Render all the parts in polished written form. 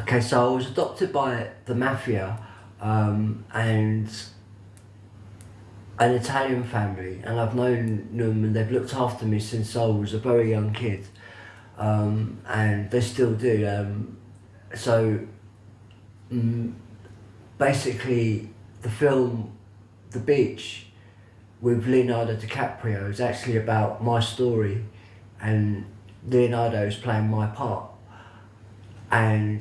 Okay, so I was adopted by the mafia and an Italian family, and I've known them and they've looked after me since I was a very young kid, and they still do. So mm, basically, the film The Beach with Leonardo DiCaprio is actually about my story, and Leonardo is playing my part. And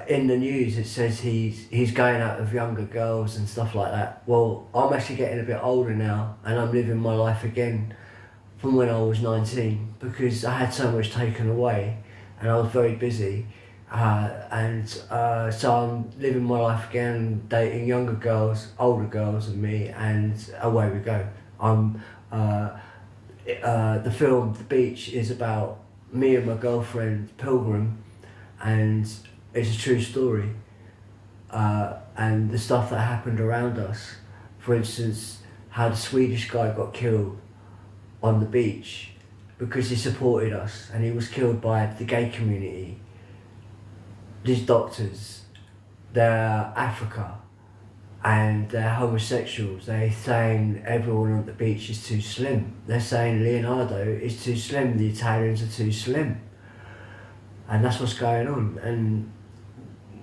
in the news it says he's going out with younger girls and stuff like that. Well, I'm actually getting a bit older now, and I'm living my life again from when I was 19, because I had so much taken away and I was very busy. So I'm living my life again, dating younger girls, older girls than me, and away we go. The film The Beach is about me and my girlfriend Pilgrim, and it's a true story. And the stuff that happened around us, for instance, how the Swedish guy got killed on the beach because he supported us, and he was killed by the gay community. These doctors, they're Africa and they're homosexuals. They're saying everyone on the beach is too slim. They're saying Leonardo is too slim, the Italians are too slim. And that's what's going on. And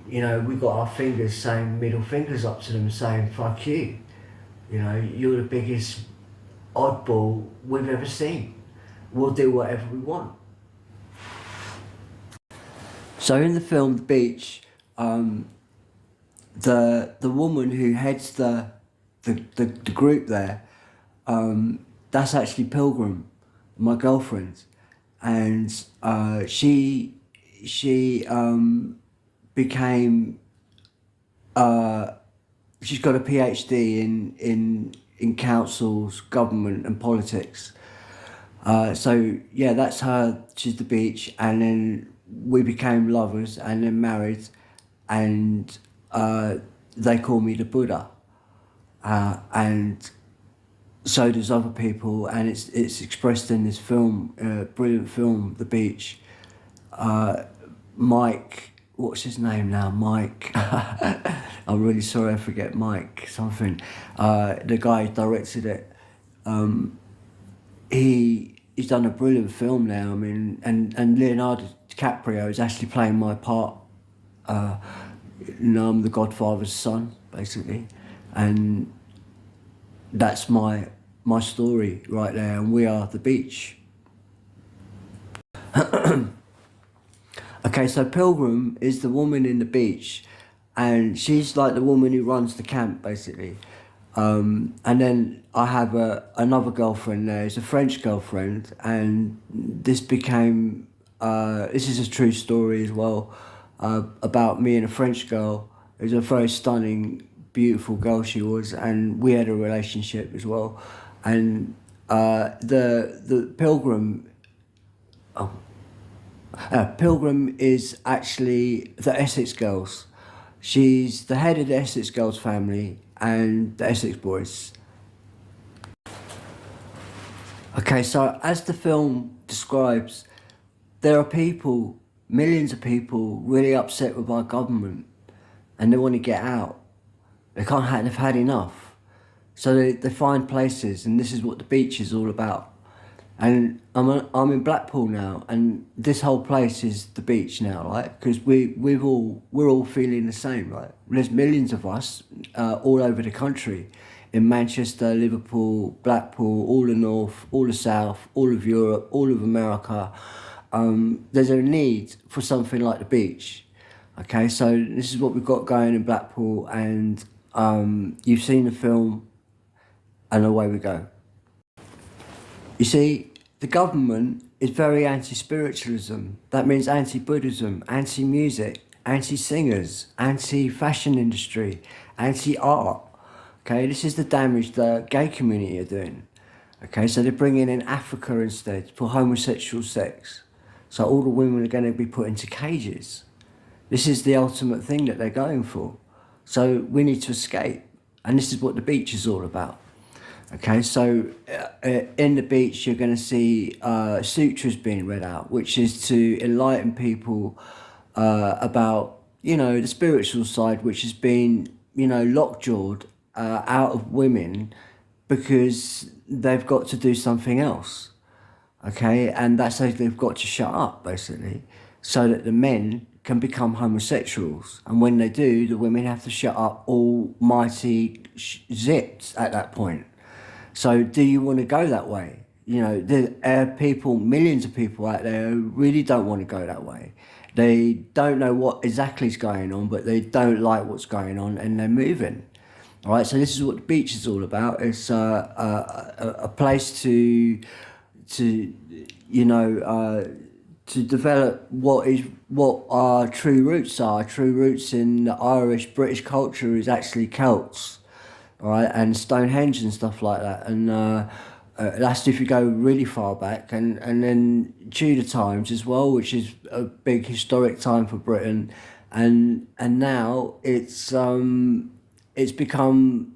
you know, we got our fingers saying, middle fingers up to them, saying fuck you. You know, you're the biggest oddball we've ever seen. We'll do whatever we want. So in the film The Beach, the woman who heads the group there, that's actually Pilgrim, my girlfriend, and she became she's got a PhD in councils, government and politics. So yeah, that's her. She's The Beach, and then we became lovers and then married, and they call me the Buddha, and so does other people, and it's expressed in this film, brilliant film, The Beach. Mike, what's his name now? Mike. I'm really sorry, I forget Mike something. The guy who directed it. He's done a brilliant film now. I mean, and Leonardo DiCaprio is actually playing my part. I'm the Godfather's son, basically, and that's my story right there. And we are The Beach. Okay, so Pilgrim is the woman in The Beach, and she's like the woman who runs the camp, basically. And then I have another girlfriend there. It's a French girlfriend, and this became, this is a true story as well, about me and a French girl. It was a very stunning, beautiful girl she was, and we had a relationship as well. And the Pilgrim, Pilgrim is actually the Essex Girls. She's the head of the Essex Girls family and the Essex Boys. Okay, so as the film describes, there are people, millions of people, really upset with our government, and they want to get out. They've had enough. So they find places, and this is what The Beach is all about. And I'm in Blackpool now, and this whole place is The Beach now, right? Because we're all feeling the same, right? There's millions of us all over the country, in Manchester, Liverpool, Blackpool, all the north, all the south, all of Europe, all of America. There's a need for something like The Beach. Okay, so this is what we've got going in Blackpool, and you've seen the film, and away we go. You see, the government is very anti-spiritualism. That means anti-Buddhism, anti-music, anti-singers, anti-fashion industry, anti-art. Okay, this is the damage the gay community are doing. Okay, so they're bringing in Africa instead for homosexual sex. So all the women are going to be put into cages. This is the ultimate thing that they're going for. So we need to escape. And this is what The Beach is all about. Okay, so in The Beach, you're going to see sutras being read out, which is to enlighten people about, the spiritual side, which has been, lockjawed out of women because they've got to do something else. Okay, and that's how they've got to shut up, basically, so that the men can become homosexuals. And when they do, the women have to shut up almighty zips at that point. So do you want to go that way? There are people, millions of people out there who really don't want to go that way. They don't know what exactly is going on, but they don't like what's going on, and they're moving. All right, so this is what the beach is all about. It's a place to to develop what our true roots are. True roots in the Irish British culture is actually Celts, all right, and Stonehenge and stuff like that. And that's if you go really far back, and then Tudor times as well, which is a big historic time for Britain, and now it's become,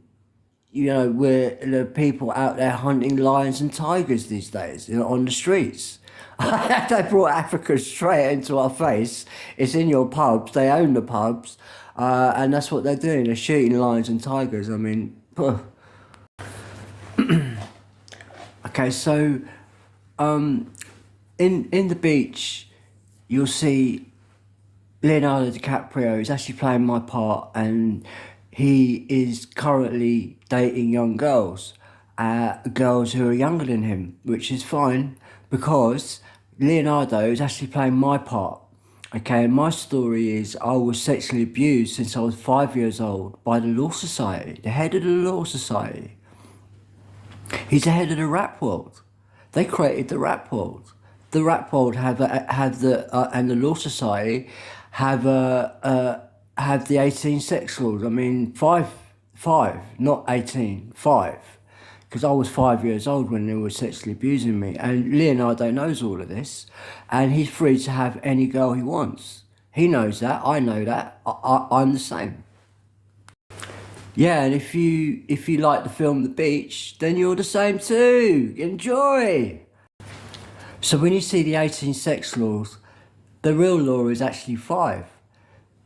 we're the people out there hunting lions and tigers these days, on the streets. They brought Africa straight into our face. It's in your pubs. They own the pubs, and that's what they're doing. They're shooting lions and tigers. I mean, okay. So, in the beach, you'll see Leonardo DiCaprio is actually playing my part, and he is currently dating young girls, girls who are younger than him, which is fine because Leonardo is actually playing my part. Okay, and my story is I was sexually abused since I was 5 years old by the Law Society, the head of the Law Society. He's the head of the rap world. They created the rap world. The rap world and the Law Society have the 18 sex laws. I mean, five, not 18, 5. Because I was 5 years old when they were sexually abusing me. And Leonardo knows all of this. And he's free to have any girl he wants. He knows that. I know that. I'm the same. Yeah, and if you like the film The Beach, then you're the same too. Enjoy! So when you see the 18 sex laws, the real law is actually 5.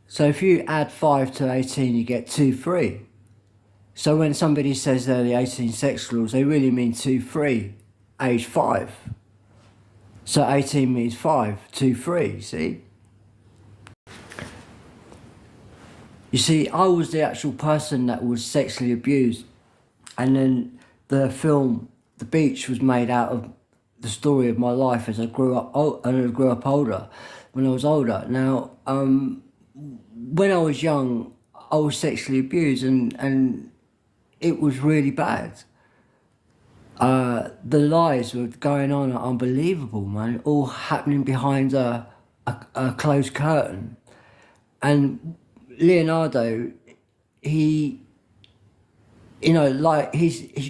So if you add 5 to 18, you get 2 free. So when somebody says they're the 18 sex laws, they really mean 2 free, age 5. So 18 means 5, 2 free, see? You see, I was the actual person that was sexually abused. And then the film, The Beach, was made out of the story of my life as I grew up older, when I was older. Now, when I was young, I was sexually abused, and it was really bad. The lies were going on are unbelievable, man. All happening behind a closed curtain. And Leonardo, he's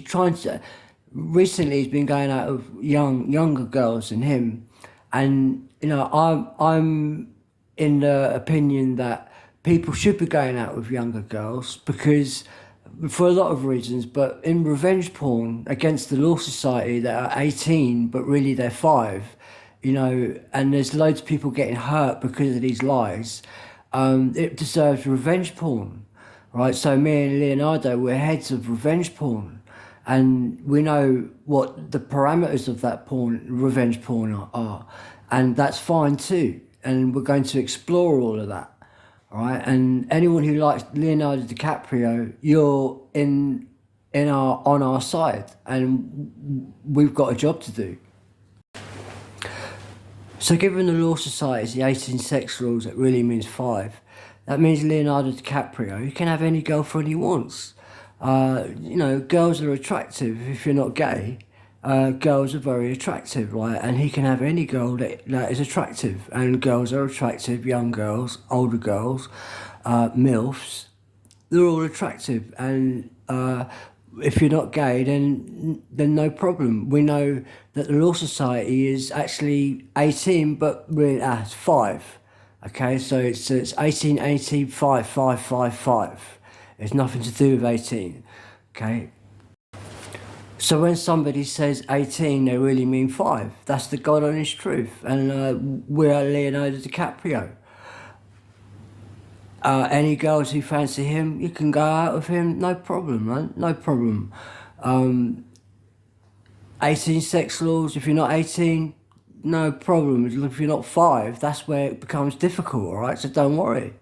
trying to. Recently, he's been going out with younger girls than him, and I'm in the opinion that people should be going out with younger girls because, for a lot of reasons, but in revenge porn against the Law Society that are 18 but really they're 5, and there's loads of people getting hurt because of these lies. It deserves revenge porn, right? So me and Leonardo, we're heads of revenge porn, and we know what the parameters of that revenge porn are, and that's fine too. And we're going to explore all of that. All right, and anyone who likes Leonardo DiCaprio, you're on our side, and we've got a job to do. So given the Law Society is the 18 sex laws, that really means 5. That means Leonardo DiCaprio, he can have any girlfriend he wants. Girls are attractive if you're not gay. Girls are very attractive, right? And he can have any girl that is attractive. And girls are attractive, young girls, older girls, MILFs. They're all attractive. And if you're not gay, then no problem. We know that the Law Society is actually 18, but really, it's 5. Okay, so it's 18, 18, 5, 5, 5, 5. It's nothing to do with 18, okay? So when somebody says 18, they really mean 5. That's the God honest truth. And we're Leonardo DiCaprio. Any girls who fancy him, you can go out with him, no problem, man, no problem. 18 sex laws, if you're not 18, no problem. If you're not 5, that's where it becomes difficult, alright? So don't worry.